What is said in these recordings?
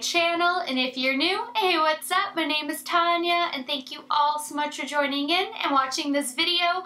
channel, and if you're new, hey, what's up? My name is Tanya, and thank you all so much for joining in and watching this video.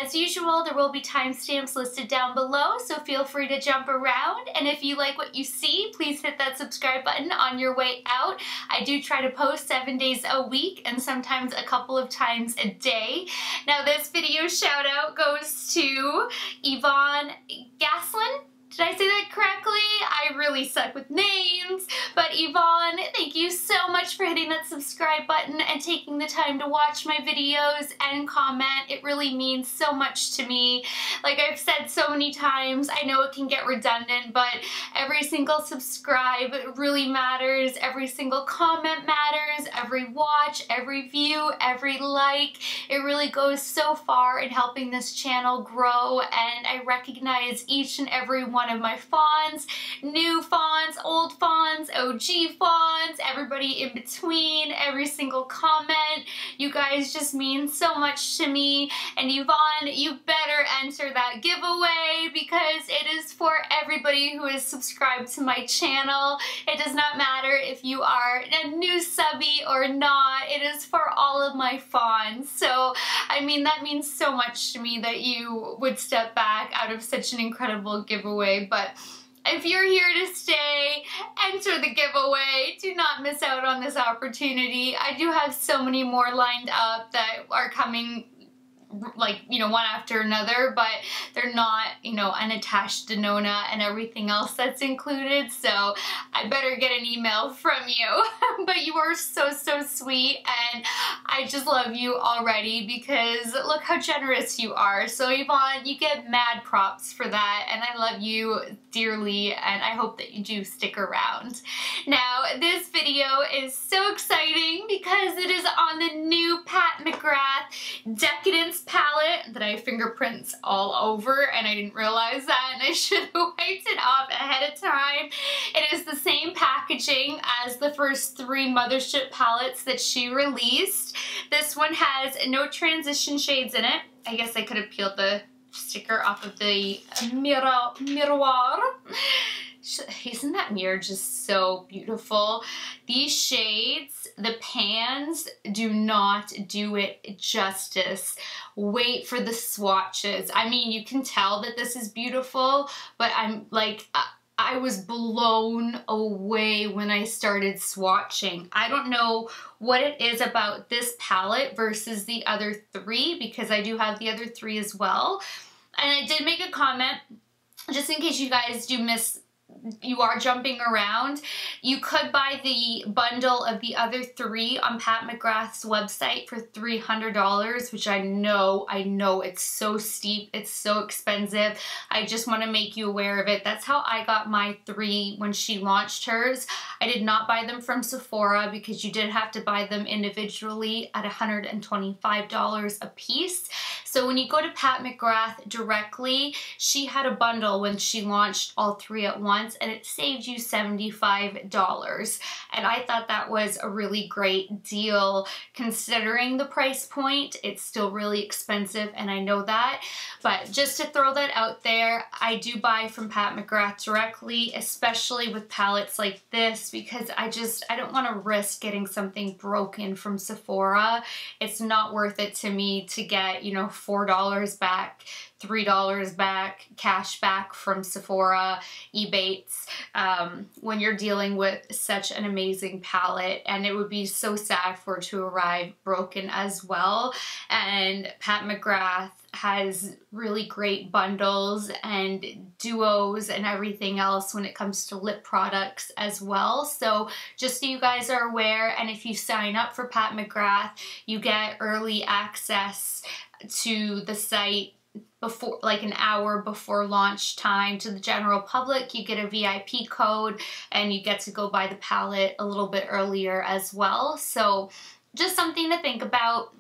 As usual, there will be timestamps listed down below, so feel free to jump around, and if you like what you see, please hit that subscribe button on your way out. I do try to post 7 days a week, and sometimes a couple of times a day. Now this video shout out goes to Yvonne Gaslin. Did I say that correctly? I really suck with names, but Yvonne, thank you so much for hitting that subscribe button and taking the time to watch my videos and comment. It really means so much to me. Like I've said so many times, I know it can get redundant, but every single subscribe really matters. Every single comment matters. Every watch, every view, every like. It really goes so far in helping this channel grow, and I recognize each and every one of my fawns, new fawns, old fawns, OG fawns, everybody in between, every single comment. You guys just mean so much to me, and Yvonne, you better enter that giveaway because it is for everybody who is subscribed to my channel. It does not matter if you are a new subby or not, it is for all of my fawns. So, I mean, that means so much to me that you would step back out of such an incredible giveaway. But if you're here to stay, enter the giveaway. Do not miss out on this opportunity. I do have so many more lined up that are coming, like, you know, one after another, but they're not, you know, unattached to Nona and everything else that's included, so I better get an email from you. But you are so, so sweet, and I just love you already because look how generous you are. So Yvonne, you get mad props for that, and I love you dearly, and I hope that you do stick around. Now, this video is so exciting because it is on the new Pat McGrath Decadence palette that I have fingerprints all over, and I didn't realize that, and I should have wiped it off ahead of time. It is the same packaging as the first 3 Mothership palettes that she released. This one has no transition shades in it. I guess I could have peeled the sticker off of the miroir. Isn't that mirror just so beautiful? These shades, the pans, do not do it justice. Wait for the swatches. I mean, you can tell that this is beautiful, but I'm like, I was blown away when I started swatching. I don't know what it is about this palette versus the other 3, because I do have the other 3 as well. And I did make a comment, just in case you guys do miss, you are jumping around, you could buy the bundle of the other 3 on Pat McGrath's website for $300, which I know it's so steep, it's so expensive. I just want to make you aware of it. That's how I got my 3 when she launched hers. I did not buy them from Sephora because you did have to buy them individually at $125 a piece. So when you go to Pat McGrath directly, she had a bundle when she launched all 3 at once, and it saved you $75. And I thought that was a really great deal considering the price point. It's still really expensive, and I know that. But just to throw that out there, I do buy from Pat McGrath directly, especially with palettes like this, because I don't want to risk getting something broken from Sephora. It's not worth it to me to get, you know, $4 back, $3 back, cash back from Sephora, Ebates, when you're dealing with such an amazing palette, and it would be so sad for it to arrive broken as well. And Pat McGrath has really great bundles and duos and everything else when it comes to lip products as well. So just so you guys are aware, and if you sign up for Pat McGrath, you get early access to the site before, like an hour before launch time to the general public. You get a VIP code, and you get to go buy the palette a little bit earlier as well. So just something to think about.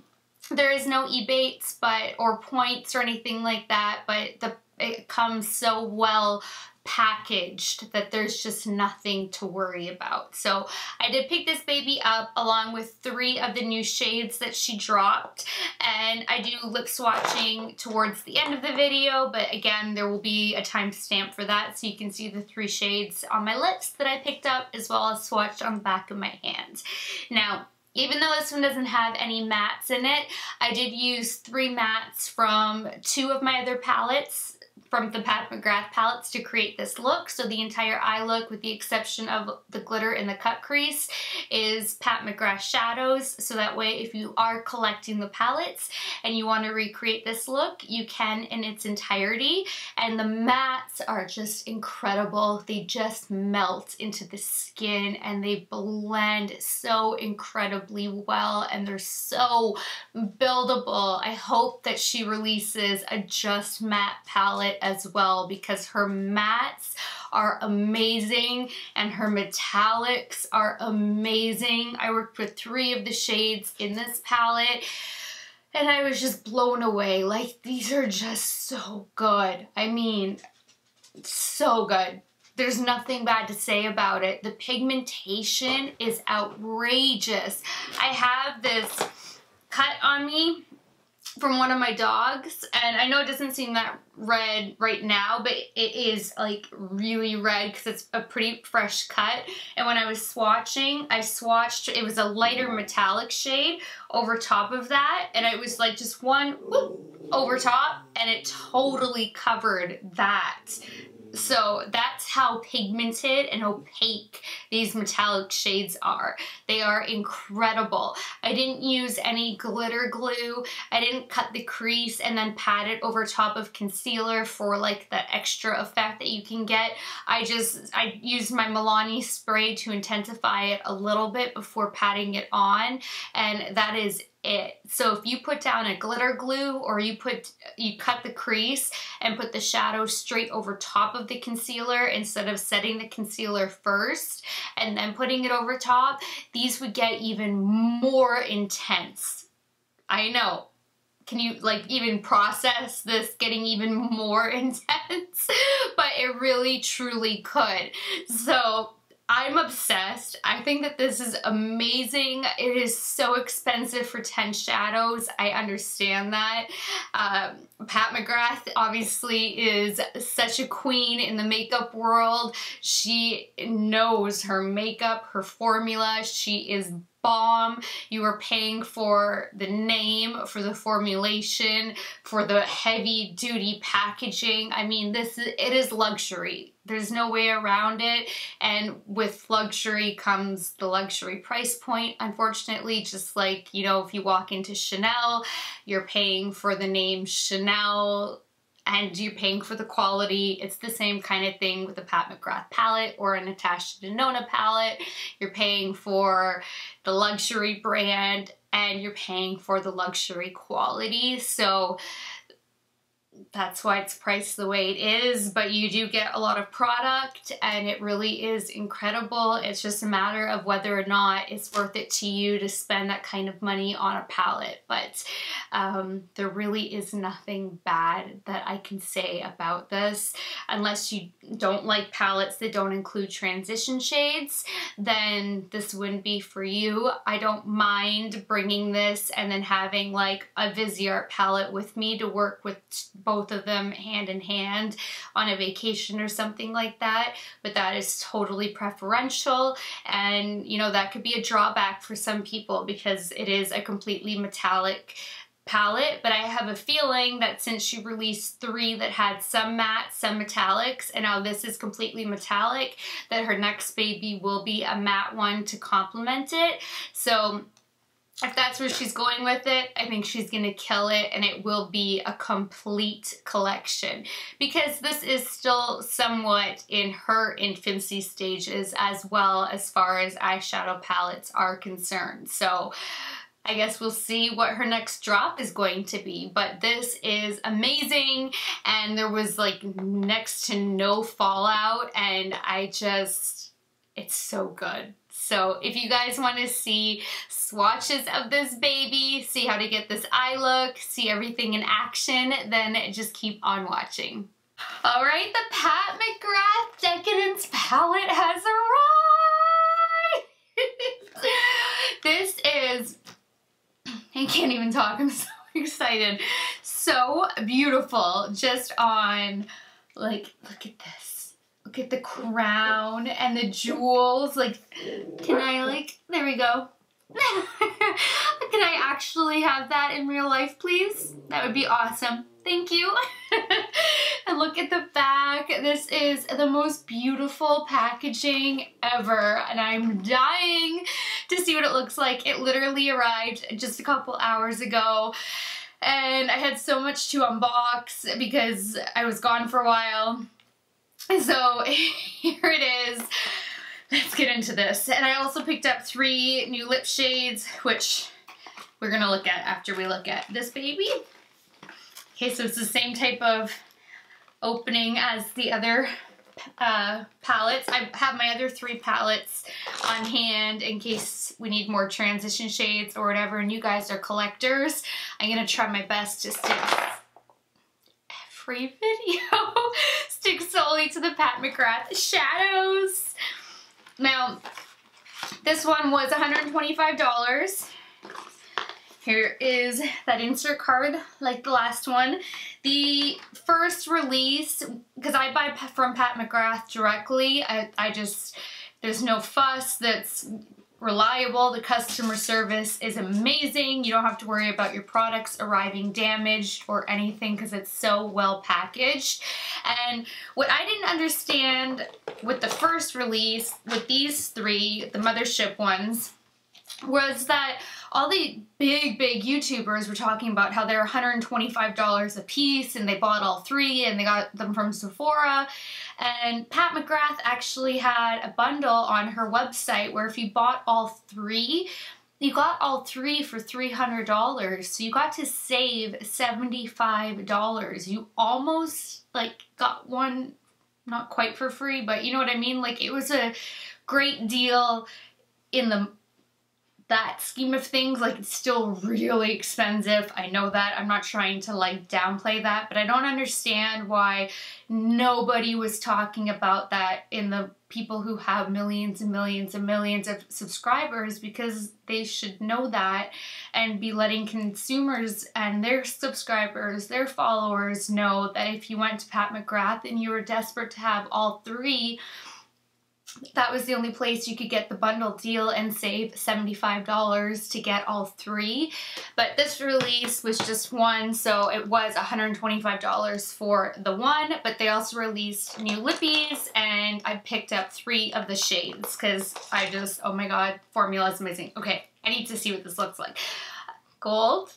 There is no Ebates or points or anything like that, but it comes so well packaged that there's just nothing to worry about. So I did pick this baby up along with 3 of the new shades that she dropped, and I do lip swatching towards the end of the video, but again, there will be a timestamp for that so you can see the 3 shades on my lips that I picked up, as well as swatched on the back of my hand. Now, even though this one doesn't have any mattes in it, I did use 3 mattes from 2 of my other palettes, from the Pat McGrath palettes, to create this look. So the entire eye look, with the exception of the glitter in the cut crease, is Pat McGrath shadows. So that way, if you are collecting the palettes and you want to recreate this look, you can in its entirety. And the mattes are just incredible. They just melt into the skin and they blend so incredibly well, and they're so buildable. I hope that she releases a just matte palette as well, because her mattes are amazing and her metallics are amazing. I worked with 3 of the shades in this palette and I was just blown away. Like, these are just so good. I mean, so good. There's nothing bad to say about it. The pigmentation is outrageous. I have this cut on me from one of my dogs, and I know it doesn't seem that red right now, but it is like really red because it's a pretty fresh cut. And when I was swatching, I swatched, it was a lighter metallic shade over top of that, and it was like just one whoop, over top, and it totally covered that. So that's how pigmented and opaque these metallic shades are. They are incredible. I didn't use any glitter glue. I didn't cut the crease and then pat it over top of concealer for like that extra effect that you can get. I used my Milani spray to intensify it a little bit before patting it on, and that is it. So if you put down a glitter glue, or you cut the crease and put the shadow straight over top of the concealer instead of setting the concealer first and then putting it over top, these would get even more intense. I know. Can you like even process this getting even more intense? But it really truly could. So I'm obsessed. I think that this is amazing. It is so expensive for 10 shadows. I understand that. Pat McGrath obviously is such a queen in the makeup world. She knows her makeup, her formula. She is bomb. You are paying for the name, for the formulation, for the heavy duty packaging. I mean, it is luxury. There's no way around it. And with luxury comes the luxury price point, unfortunately. Just like, you know, if you walk into Chanel, you're paying for the name Chanel, and you're paying for the quality. It's the same kind of thing with a Pat McGrath palette or a Natasha Denona palette. You're paying for the luxury brand and you're paying for the luxury quality. So that's why it's priced the way it is, but you do get a lot of product and it really is incredible. It's just a matter of whether or not it's worth it to you to spend that kind of money on a palette. But there really is nothing bad that I can say about this. Unless you don't like palettes that don't include transition shades, then this wouldn't be for you. I don't mind bringing this and then having like a Viseart palette with me to work with both of them hand in hand on a vacation or something like that, but that is totally preferential. And you know, that could be a drawback for some people because it is a completely metallic palette. But I have a feeling that since she released 3 that had some matte, some metallics, and now this is completely metallic, that her next baby will be a matte one to complement it. So if that's where she's going with it, I think she's gonna kill it, and it will be a complete collection, because this is still somewhat in her infancy stages as well as far as eyeshadow palettes are concerned. So I guess we'll see what her next drop is going to be, but this is amazing, and there was like next to no fallout, and it's so good. So if you guys want to see swatches of this baby, see how to get this eye look, see everything in action, then just keep on watching. All right, the Pat McGrath Decadence palette has arrived. This is, I can't even talk, I'm so excited. So beautiful, just on, like, look at this. Look at the crown and the jewels. Like, can I, like, there we go. Can I actually have that in real life, please? That would be awesome. Thank you. And look at the back. This is the most beautiful packaging ever, and I'm dying to see what it looks like. It literally arrived just a couple hours ago, and I had so much to unbox because I was gone for a while. So here it is. Let's get into this. And I also picked up 3 new lip shades, which we're gonna look at after we look at this baby. Okay, so it's the same type of opening as the other palettes. I have my other 3 palettes on hand in case we need more transition shades or whatever, and you guys are collectors. I'm gonna try my best to stick every video stick solely to the Pat McGrath shadows. Now, this one was $125. Here is that insert card like the last one. The first release, because I buy from Pat McGrath directly, there's no fuss, that's reliable. The customer service is amazing. You don't have to worry about your products arriving damaged or anything because it's so well packaged. And what I didn't understand with the first release, with these 3, the Mothership ones, was that all the big YouTubers were talking about how they're $125 a piece and they bought all 3 and they got them from Sephora. And Pat McGrath actually had a bundle on her website where if you bought all 3, you got all 3 for $300. So you got to save $75. You almost like got one, not quite for free, but you know what I mean? Like, it was a great deal in that scheme of things. Like, it's still really expensive. I know that. I'm not trying to like downplay that, but I don't understand why nobody was talking about that in the people who have millions and millions and millions of subscribers, because they should know that and be letting consumers and their subscribers, their followers know that if you went to Pat McGrath and you were desperate to have all 3, that was the only place you could get the bundle deal and save $75 to get all 3. But this release was just one, so it was $125 for the one, but they also released new lippies, and I picked up 3 of the shades because I just, oh my god, formula is amazing. Okay, I need to see what this looks like. Gold?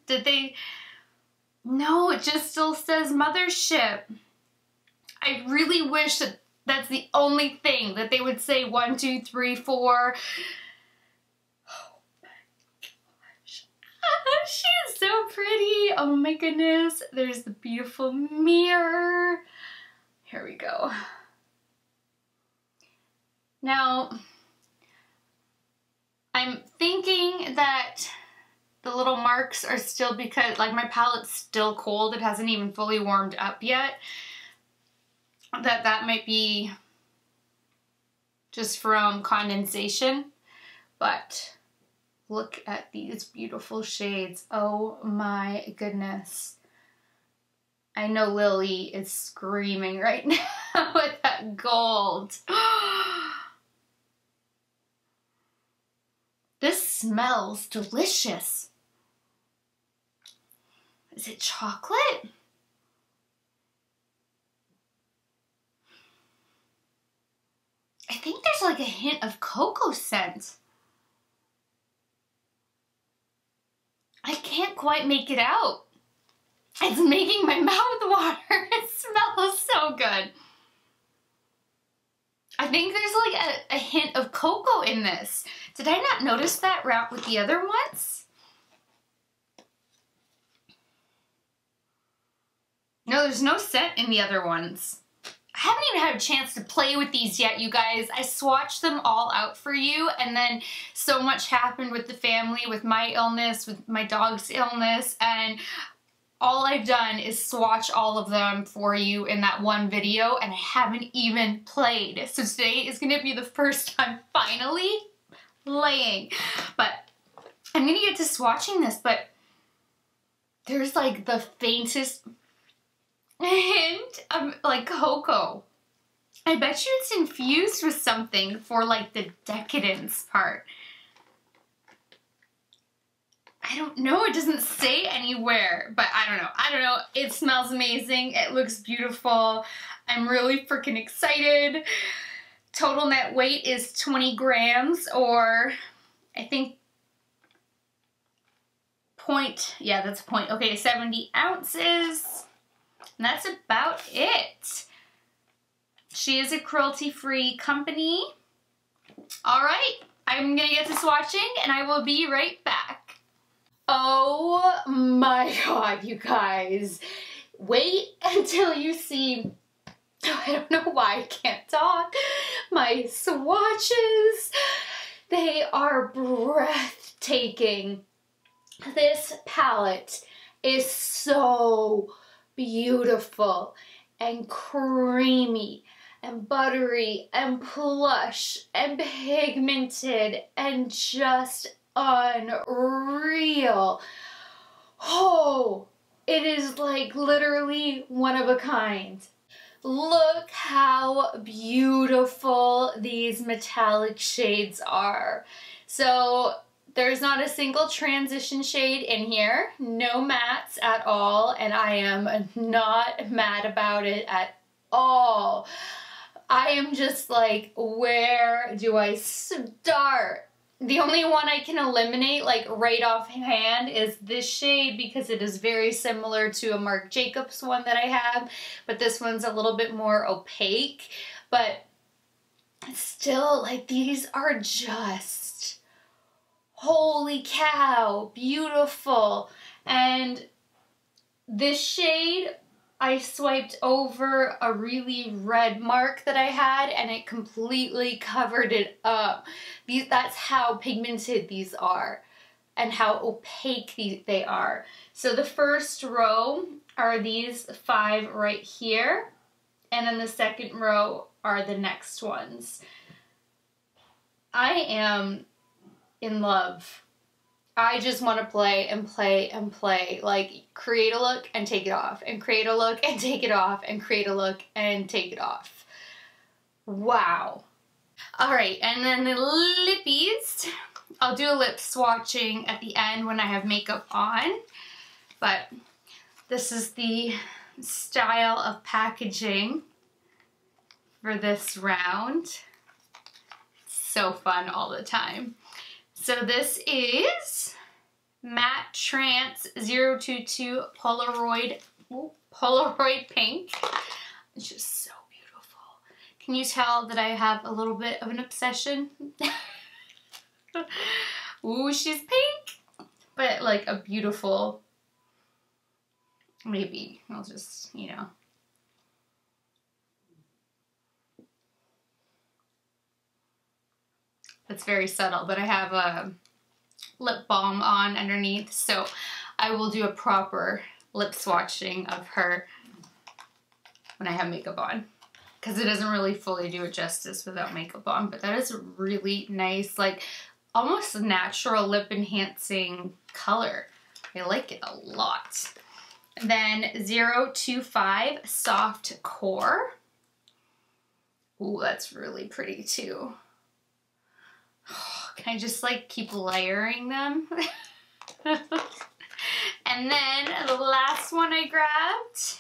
Did they? No, it just still says Mothership. I really wish that that's the only thing that they would say 1, 2, 3, 4. Oh my gosh. She is so pretty. Oh my goodness. There's the beautiful mirror. Here we go. Now, I'm thinking that the little marks are still because, like, my palette's still cold. It hasn't even fully warmed up yet. That might be just from condensation, but look at these beautiful shades. Oh my goodness. I know Lily is screaming right now with that gold. This smells delicious. Is it chocolate? I think there's like a hint of cocoa scent. I can't quite make it out. It's making my mouth water. It smells so good. I think there's like a hint of cocoa in this. Did I not notice that with the other ones? No, there's no scent in the other ones. I haven't even had a chance to play with these yet, you guys. I swatched them all out for you, and then so much happened with the family, with my illness, with my dog's illness, and all I've done is swatch all of them for you in that one video, and I haven't even played. So today is gonna be the first time finally playing. But I'm gonna get to swatching this, but there's like the faintest hint of like cocoa. I bet you it's infused with something for like the Decadence part. I don't know, it doesn't say anywhere, but I don't know. It smells amazing, it looks beautiful. I'm really freaking excited. Total net weight is 20 grams, or I think that's a point. Okay, 70 ounces. And that's about it. She is a cruelty-free company. All right, I'm gonna get to swatching and I will be right back. Oh my God, you guys. Wait until you see, I don't know why I can't talk, my swatches. They are breathtaking. This palette is so beautiful and creamy and buttery and plush and pigmented and just unreal. Oh, it is like literally one of a kind. Look how beautiful these metallic shades are. So there's not a single transition shade in here, no mattes at all, and I am not mad about it at all. I am just like, where do I start? The only one I can eliminate like right offhand is this shade because it is very similar to a Marc Jacobs one that I have, but this one's a little bit more opaque. But still, like, these are just, holy cow, beautiful. And this shade, I swiped over a really red mark that I had and it completely covered it up. That's how pigmented these are and how opaque they are. So the first row are these 5 right here, and then the second row are the next ones. I am in love. I just want to play and play and play. Like, create a look and take it off, and create a look and take it off, and create a look and take it off. Wow. Alright, and then the lippies. I'll do a lip swatching at the end when I have makeup on. But this is the style of packaging for this round. It's so fun all the time. So this is Matte Trance 022 Polaroid Pink. It's just so beautiful. Can you tell that I have a little bit of an obsession? Ooh, she's pink, but like a beautiful, maybe I'll just, you know. It's very subtle, but I have a lip balm on underneath, so I will do a proper lip swatching of her when I have makeup on, because it doesn't really fully do it justice without makeup on. But that is a really nice, like, almost natural lip enhancing color. I like it a lot. And then 025 Soft Core. Ooh, that's really pretty too. Can I just like keep layering them? And then the last one I grabbed,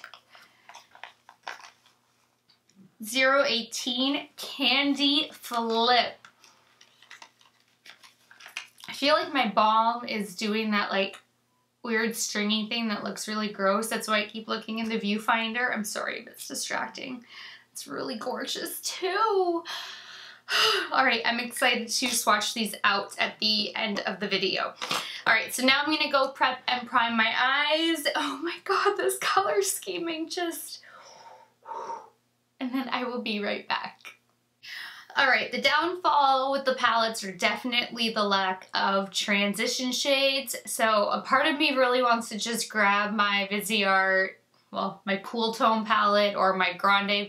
018 Candy Flip. I feel like my balm is doing that like weird stringy thing that looks really gross. That's why I keep looking in the viewfinder. I'm sorry if it's distracting. It's really gorgeous too. Alright, I'm excited to swatch these out at the end of the video. Alright, so now I'm going to go prep and prime my eyes. Oh my god, this color scheming just... And then I will be right back. Alright, the downfall with the palettes are definitely the lack of transition shades. So a part of me really wants to just grab my Viseart, well, my Cool Tone palette or my Grande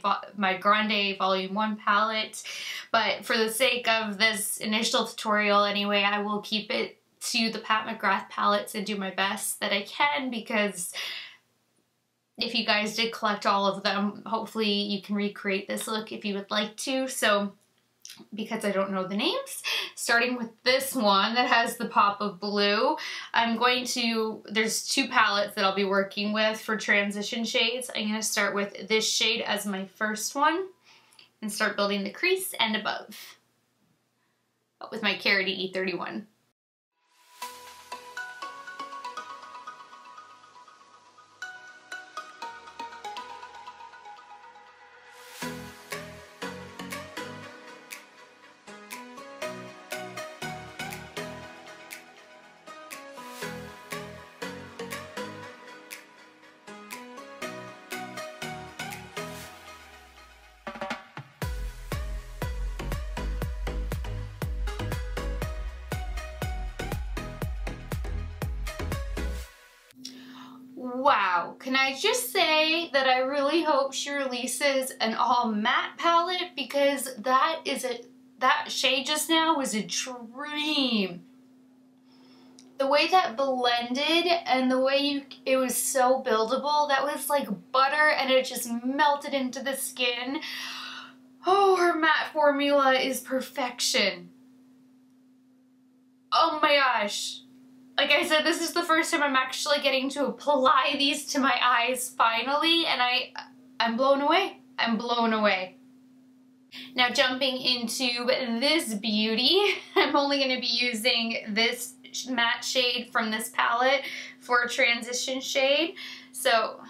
Volume 1 palette. But for the sake of this initial tutorial anyway, I will keep it to the Pat McGrath palettes and do my best that I can, because if you guys did collect all of them, hopefully you can recreate this look if you would like to. So because I don't know the names, starting with this one that has the pop of blue, there's two palettes that I'll be working with for transition shades. I'm going to start with this shade as my first one and start building the crease and above with my Carity E31. Wow, can I just say that I really hope she releases an all matte palette, because that shade just now was a dream. The way that blended and the way it was so buildable, that was like butter and it just melted into the skin. Oh, her matte formula is perfection. Oh my gosh. Like I said, this is the first time I'm actually getting to apply these to my eyes finally, and I'm blown away. I'm blown away. Now jumping into this beauty, I'm only going to be using this matte shade from this palette for a transition shade. So, oh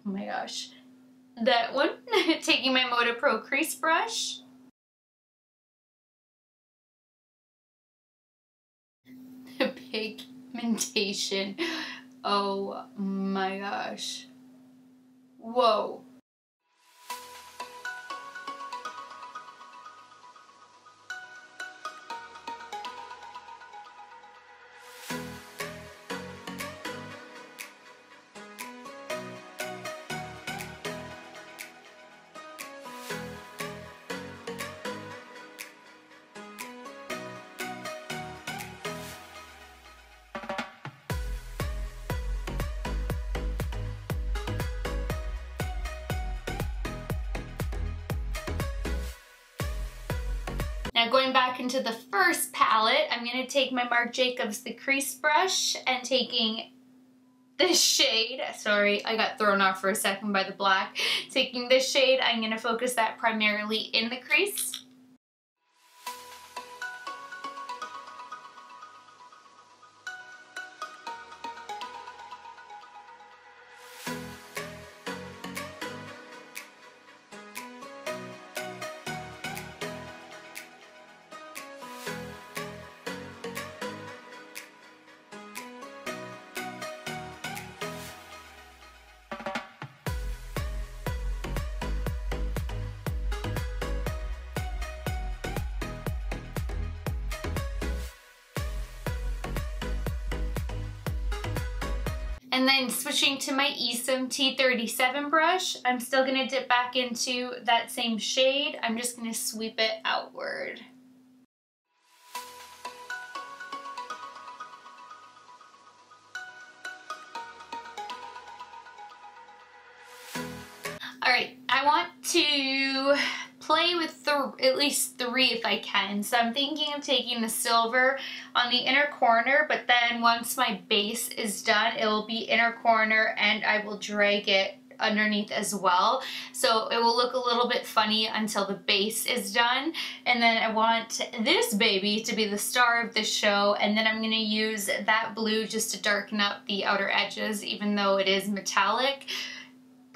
my gosh, that one. Taking my Moda Pro crease brush. Pigmentation. Oh my gosh. Whoa. Now going back into the first palette, I'm going to take my Marc Jacobs the crease brush and taking this shade, sorry, I got thrown off for a second by the black. Taking this shade, I'm going to focus that primarily in the crease. And then switching to my Esom T37 brush, I'm still going to dip back into that same shade. I'm just going to sweep it outward. Alright, I want to play with at least three if I can. So I'm thinking of taking the silver on the inner corner, but then once my base is done, it will be inner corner and I will drag it underneath as well. So it will look a little bit funny until the base is done. And then I want this baby to be the star of the show, and then I'm going to use that blue just to darken up the outer edges, even though it is metallic.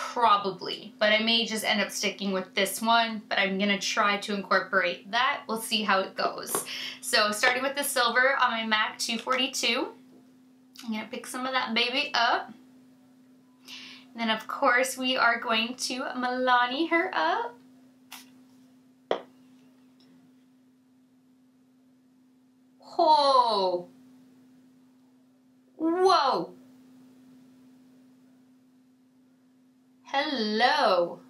Probably, but I may just end up sticking with this one, but I'm gonna try to incorporate that. We'll see how it goes. So starting with the silver on my MAC 242, I'm gonna pick some of that baby up. And then of course we are going to Milani her up. Oh. Whoa. Hello.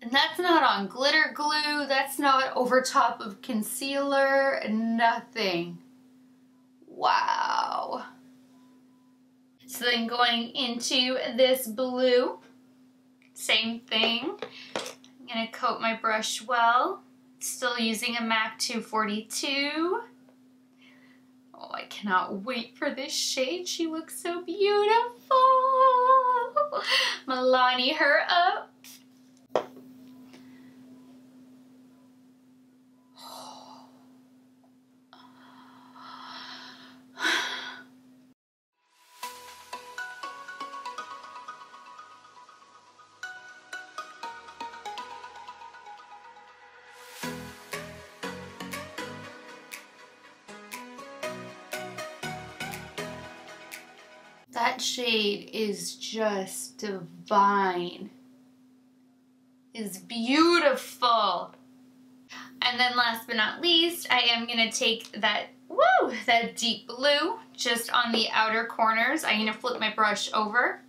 And that's not on glitter glue, that's not over top of concealer, nothing. Wow. So then going into this blue, same thing. I'm gonna coat my brush well. Still using a MAC 242. Oh, I cannot wait for this shade. She looks so beautiful. Milani her up. That shade is just divine. It's beautiful. And then last but not least, I am gonna take that, that deep blue just on the outer corners. I'm gonna flip my brush over.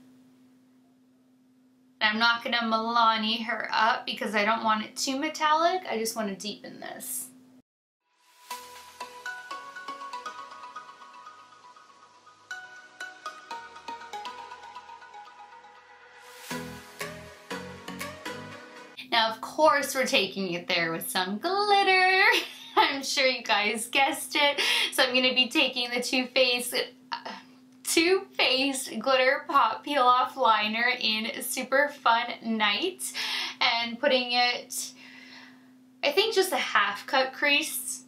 And I'm not gonna Milani her up because I don't want it too metallic. I just want to deepen this. Now, of course, we're taking it there with some glitter. I'm sure you guys guessed it. So I'm going to be taking the Too Faced Glitter Pop Peel Off Liner in Super Fun Night and putting it, I think, just a half cut crease.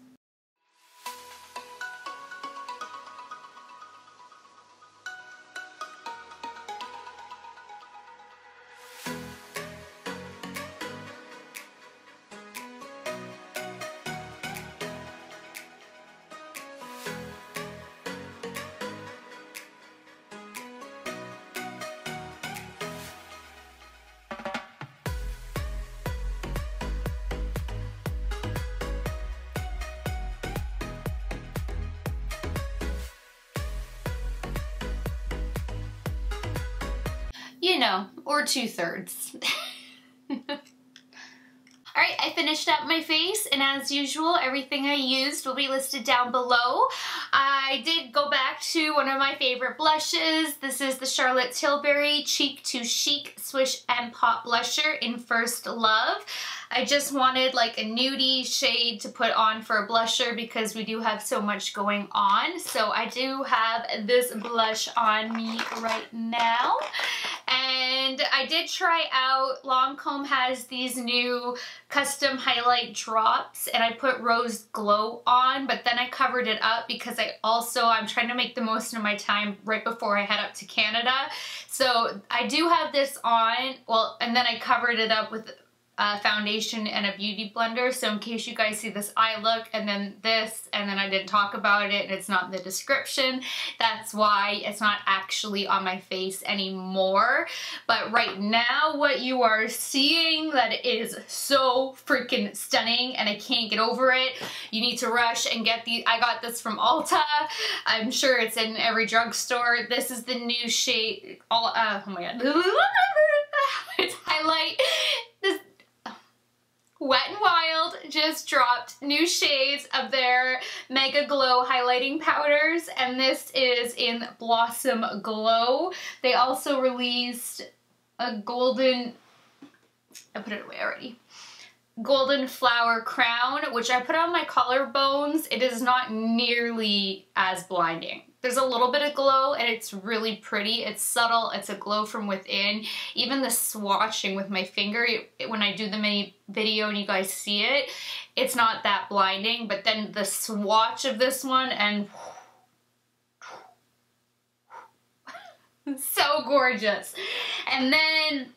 You know, or 2/3. Alright, I finished up my face, and as usual, everything I used will be listed down below. I did go back to one of my favorite blushes. This is the Charlotte Tilbury Cheek to Chic Swish and Pop Blusher in First Love. I just wanted like a nudie shade to put on for a blusher because we do have so much going on. So I do have this blush on me right now. And I did try out, Lancome has these new custom highlight drops, and I put Rose Glow on, but then I covered it up because I'm trying to make the most of my time right before I head up to Canada. So I do have this on, and then I covered it up with foundation and a beauty blender, so in case you guys see this eye look and then this and then I didn't talk about it and it's not in the description, that's why it's not actually on my face anymore. But right now what you are seeing that is so freaking stunning and I can't get over it. You need to rush and get these. I got this from Ulta. I'm sure it's in every drugstore. This is the new shade. Oh my god. It's highlight. This Wet n Wild just dropped new shades of their Mega Glow highlighting powders, and this is in Blossom Glow. They also released a golden, I put it away already, golden flower crown, which I put on my collarbones. It is not nearly as blinding. There's a little bit of glow and it's really pretty. It's subtle. It's a glow from within. Even the swatching with my finger, when I do the mini video and you guys see it, it's not that blinding. But then the swatch of this one and so gorgeous. And then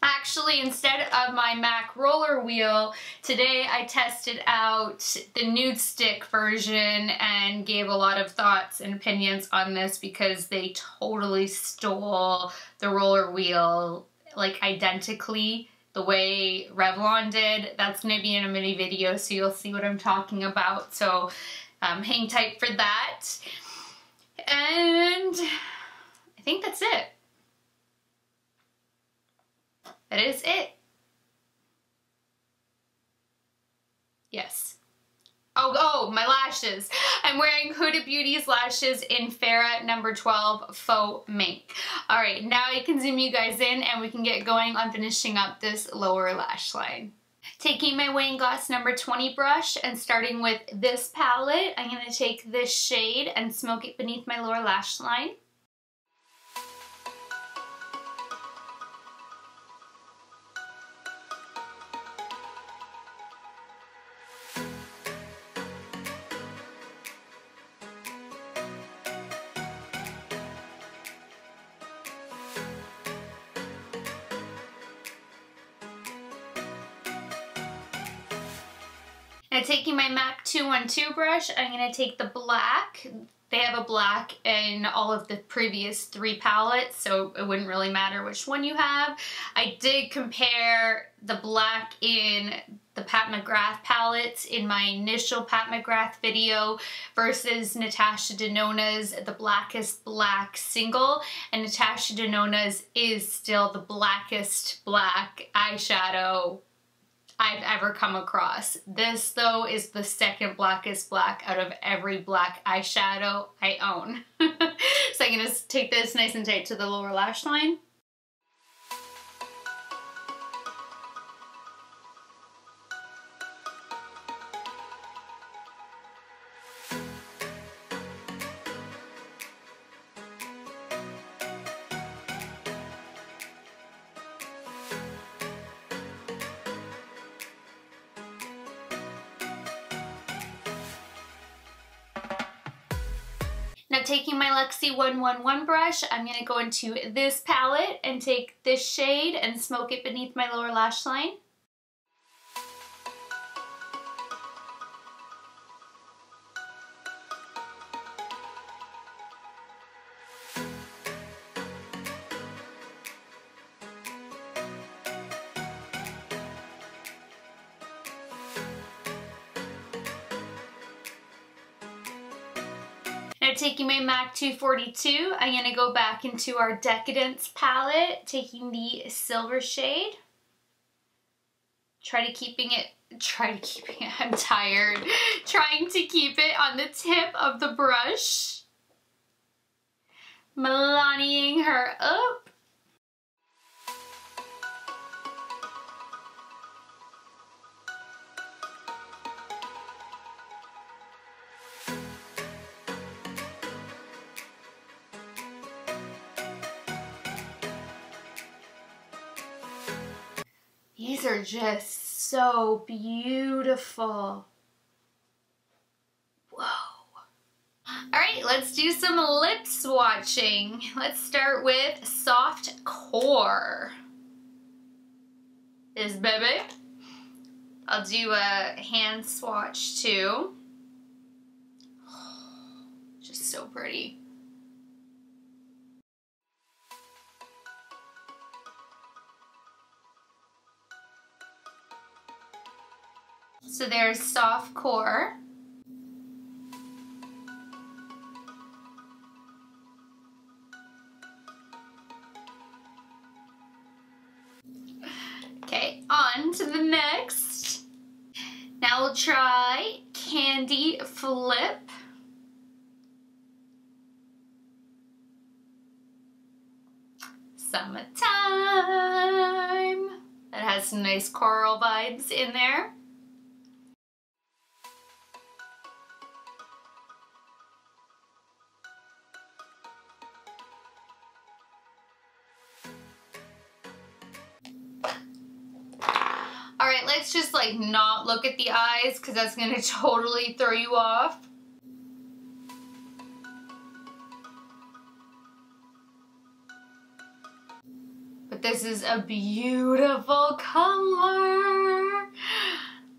actually, instead of my MAC Rollerwheel, today I tested out the nude stick version and gave a lot of thoughts and opinions on this because they totally stole the Rollerwheel like identically. the way Revlon did. That's going to be in a mini video, so you'll see what I'm talking about. So hang tight for that. And I think that's it. That is it. Yes. Oh, my lashes. I'm wearing Huda Beauty's lashes in Farrah number 12 Faux Mink. All right, now I can zoom you guys in and we can get going on finishing up this lower lash line. Taking my Wayne Goss number 20 brush and starting with this palette, I'm going to take this shade and smoke it beneath my lower lash line. Now taking my MAC 212 brush, I'm going to take the black. They have a black in all of the previous 3 palettes, so it wouldn't really matter which one you have. I did compare the black in the Pat McGrath palettes in my initial Pat McGrath video versus Natasha Denona's The Blackest Black single, and Natasha Denona's is still the blackest black eyeshadow I've ever come across. This though is the second blackest black out of every black eyeshadow I own. So I'm gonna take this nice and tight to the lower lash line. Now taking my Luxie 111 brush, I'm going to go into this palette and take this shade and smoke it beneath my lower lash line. Now taking my MAC 242, I'm going to go back into our Decadence palette, taking the silver shade. I'm tired. Trying to keep it on the tip of the brush. Milaniing her up. These are just so beautiful. Whoa. All right, let's do some lip swatching. Let's start with Soft Core. This baby. I'll do a hand swatch too. Just so pretty. So there's Soft Core. Okay, on to the next. Now we'll try Candy Flip. Summertime. That has some nice coral vibes in there. Alright, let's just like not look at the eyes because that's going to totally throw you off. But this is a beautiful color.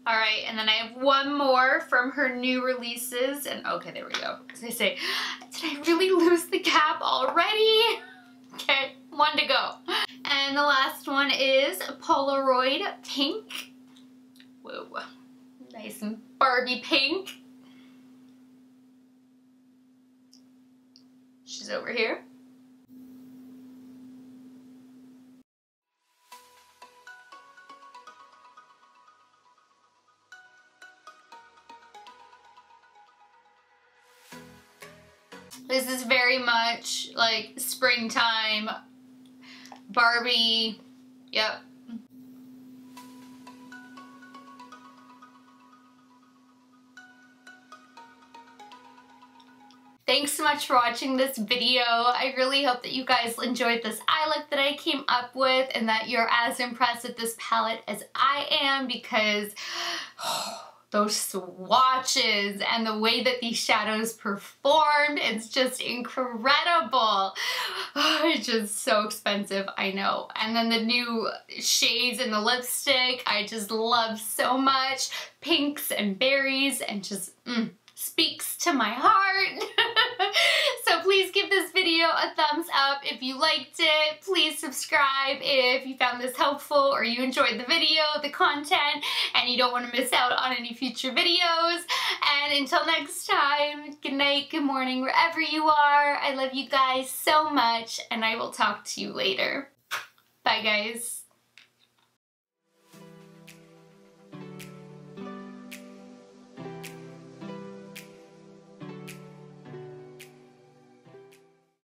Alright, and then I have one more from her new releases. And okay, there we go. As I say, did I really lose the cap already? Okay, one to go. And the last one is Polaroid Pink. Whoa, nice and Barbie pink. She's over here. This is very much like springtime Barbie. Yep. Thanks so much for watching this video. I really hope that you guys enjoyed this eye look that I came up with and that you're as impressed with this palette as I am, because those swatches and the way that these shadows performed, it's just incredible. It's just so expensive, I know. And then the new shades in the lipstick, I just love so much. Pinks and berries and just speaks to my heart. So please give this video a thumbs up if you liked it. Please subscribe if you found this helpful or you enjoyed the video, the content, and you don't want to miss out on any future videos. And until next time, good night, good morning, wherever you are. I love you guys so much, and I will talk to you later. Bye, guys.